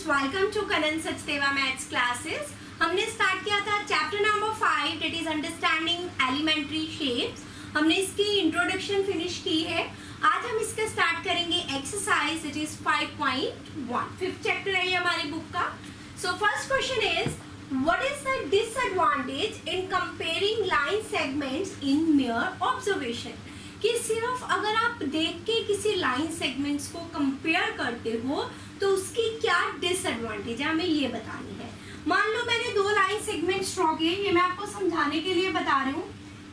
Welcome to Kanan Sachdeva maths classes. हमने start किया था chapter number 5 that is understanding elementary shapes. हमने इसकी इंट्रोडक्शन फिनिश की है। आज हम इसका स्टार्ट करेंगे exercise it is 5.1 fifth chapter है ये हमारी बुक का। So first question is what is the disadvantage in comparing line segments in mayor observation. कि सिर्फ अगर आप देख के किसी लाइन सेगमेंट्स को कंपेयर करते हो तो उसकी क्या डिसएडवांटेज है हमें ये बतानी है। मान लो मैंने दो लाइन सेगमेंट्स ड्रॉ किए, ये मैं आपको समझाने के लिए बता रही हूँ।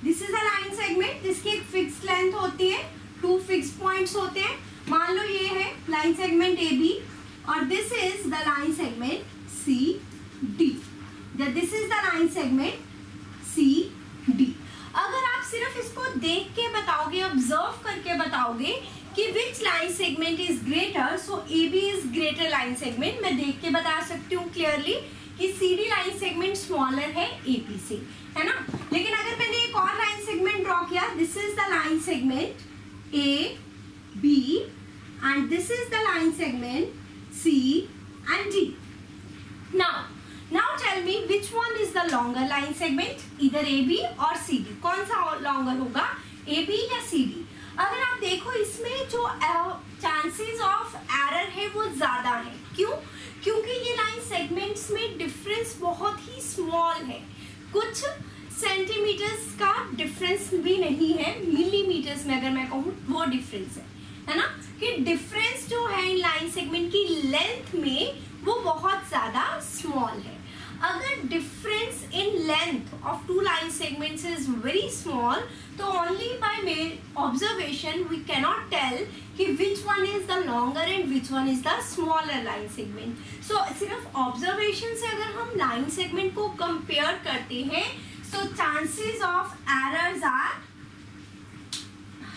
This is a line segment जिसकी एक फिक्स लेंथ होती है, टू फिक्स पॉइंट्स होते हैं। मान लो ये है लाइन सेगमेंट ए बी और this is the line segment C D. This is the line segment C D. अगर आप सिर्फ इसको देख के बताओगे, ऑब्जर्व करके बताओगे कि which line segment is greater, so A B is greater line segment, मैं देख के बता सकती हूँ क्लियरली कि C D line segment smaller है ए बी से, है ना। लेकिन अगर मैंने एक और लाइन सेगमेंट ड्रॉ किया, this is the line segment A B and this is the line segment C and D. Now tell me which one is the longer line segment, either AB और CD। कौन सा longer होगा, AB या CD। अगर आप देखो इसमें जो चांसेस ऑफ एरर है वो ज्यादा है। क्यों? क्योंकि ये लाइन सेगमेंट्स में डिफरेंस बहुत ही स्मॉल है, कुछ सेंटीमीटर्स का डिफरेंस भी नहीं है, मिलीमीटर्स में अगर मैं कहूँ वो डिफरेंस है ना। कि डिफरेंस जो है इन लाइन सेगमेंट की लेंथ में वो बहुत ज्यादा स्मॉल है। अगर difference in length of two line segments is very small तो only by mere observation we cannot tell कि which one is the longer and which one is the smaller line segment. So सिर्फ observation से अगर हम line segment को compare करते हैं so chances of errors are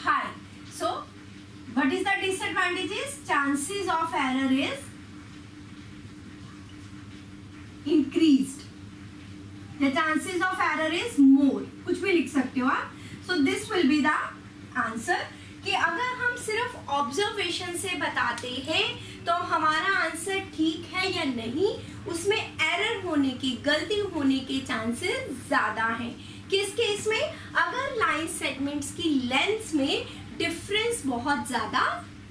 high. So what is the disadvantages, chances of error is increased, the chances of error is more, कुछ भी लिख सकते हो आप। so this will be the answer कि अगर हम सिर्फ ऑब्जर्वेशन से बताते हैं तो हमारा आंसर ठीक है या नहीं, उसमें एरर होने की, गलती होने के चांसेस ज्यादा हैं। किस केस में? अगर लाइन सेगमेंट्स की लेंथ में डिफरेंस बहुत ज्यादा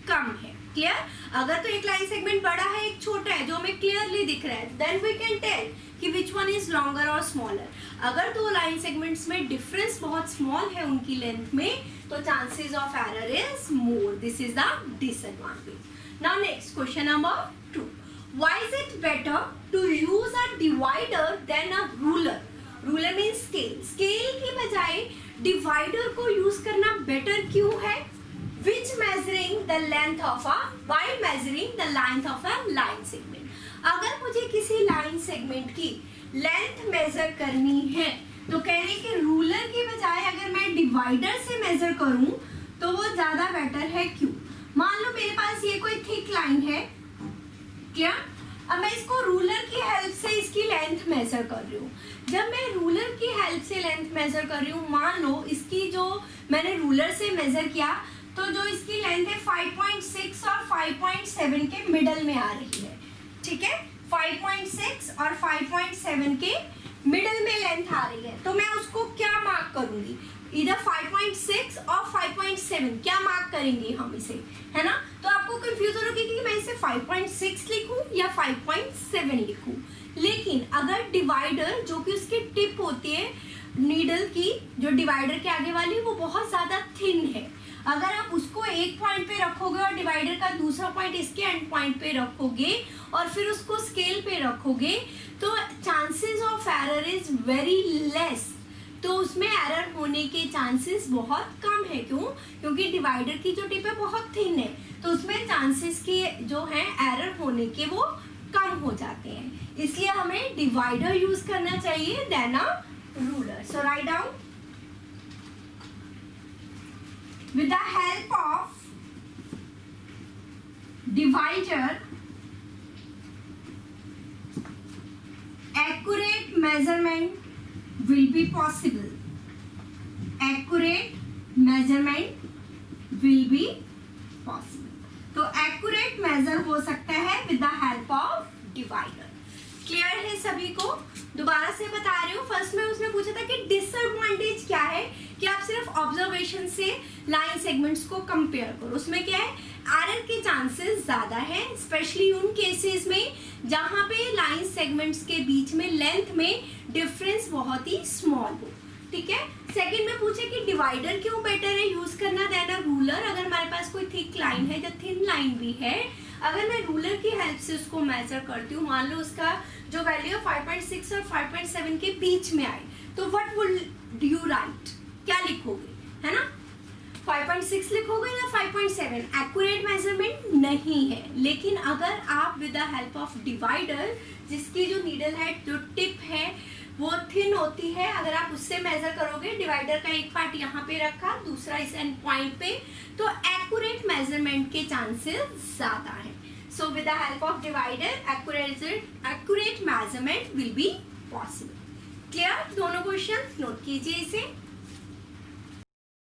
कम है। क्लियर? अगर तो एक लाइन सेगमेंट बड़ा है एक छोटा है जो हमें क्लियरली दिख रहा है, देन वी कैन टेल कि विच वन इज लॉन्गर और स्मॉलर। अगर दो लाइन सेगमेंट्स में डिफरेंस बहुत स्मॉल है उनकी लेंथ में तो chances of error is more. This is the disadvantage. Now next question number 2, why is it better to use a divider than a ruler. Ruler means scale. Scale की बजाय divider को use करना better क्यों है? Which measuring the length of a while measuring the length of a line segment। अगर मुझे किसी line segment की लेंथ मेजर करनी है तो कह रहे कि रूलर की बजाय अगर मैं डिवाइडर से मेजर करूं तो वो ज्यादा बेटर है। क्यों? मान लो मेरे पास ये कोई थिक लाइन है, क्लियर? अब मैं इसको रूलर की हेल्प से इसकी लेंथ मेजर कर रही हूँ। जब मैं रूलर की हेल्प से लेंथ मेजर कर रही हूँ, मान लो इसकी जो मैंने रूलर से मेजर किया तो जो इसकी लेंथ है 5.6 और 5.7 के मिडल में आ रही है, ठीक है। 5.6 और 5.7 के मिडल में लेंथ आ रही है तो मैं उसको क्या मार्क करूंगी, इधर 5.6 और 5.7 क्या मार्क करेंगे हम इसे, है ना। तो आपको कंफ्यूज हो रहा है कि मैं इसे 5.6 लिखूं या 5.7 लिखूं। लेकिन अगर डिवाइडर जो कि उसकी टिप होती है नीडल की, जो डिवाइडर के आगे वाली, वो बहुत ज्यादा थिन है, अगर आप उसको एक पॉइंट पे रखोगे और डिवाइडर का दूसरा पॉइंट इसके एंड पॉइंट पे रखोगे और फिर उसको स्केल पे रखोगे तो chances of error is very less. तो उसमें एरर होने के चांसेस बहुत कम है। क्यों? क्योंकि डिवाइडर की जो टिप है बहुत थिन है तो उसमें चांसेस के जो है एरर होने के वो कम हो जाते हैं। इसलिए हमें डिवाइडर यूज करना चाहिए than a ruler. So write down, with the help of divider accurate measurement will be possible। accurate measurement will be possible। तो accurate measure हो सकता है with the help of divider. Clear है सभी को? दोबारा से बता रही हूँ, फर्स्ट में उसने पूछा था कि डिसएडवांटेज क्या है कि आप सिर्फ ऑब्जर्वेशन से लाइन सेगमेंट्स को कंपेयर करो। उसमें क्या है, एरर के चांसेस ज्यादा है, स्पेशली उन केसेस में जहां पे लाइन सेगमेंट्स के बीच में लेंथ में डिफरेंस बहुत ही स्मॉल हो। ठीक है। सेकंड में पूछे कि डिवाइडर क्यों बेटर है यूज करना देन अ रूलर। अगर हमारे पास कोई थिक लाइन है या थिन लाइन भी है, अगर मैं रूलर की हेल्प से उसको मेजर करती हूँ, मान लो उसका जो वैल्यू 5.6 और 5.7 के बीच में आए, तो व्हाट वुड यू राइट, क्या लिखोगे, है ना? 5.6 लिखोगे या 5.7? एक्यूरेट मेजरमेंट नहीं है। लेकिन अगर आप with the help of divider, जिसकी जो नीडल हेड जो टिप है वो थिन होती है, अगर आप उससे मेजर करोगे, डिवाइडर का एक पार्ट यहाँ पे रखा, दूसरा इस एंड पॉइंट पे, तो एक्यूरेट मेजरमेंट के चांसेस ज्यादा है। So with the help of divider accurate measurement will be possible. Clear? दोनों क्वेश्चन नोट कीजिए इसे।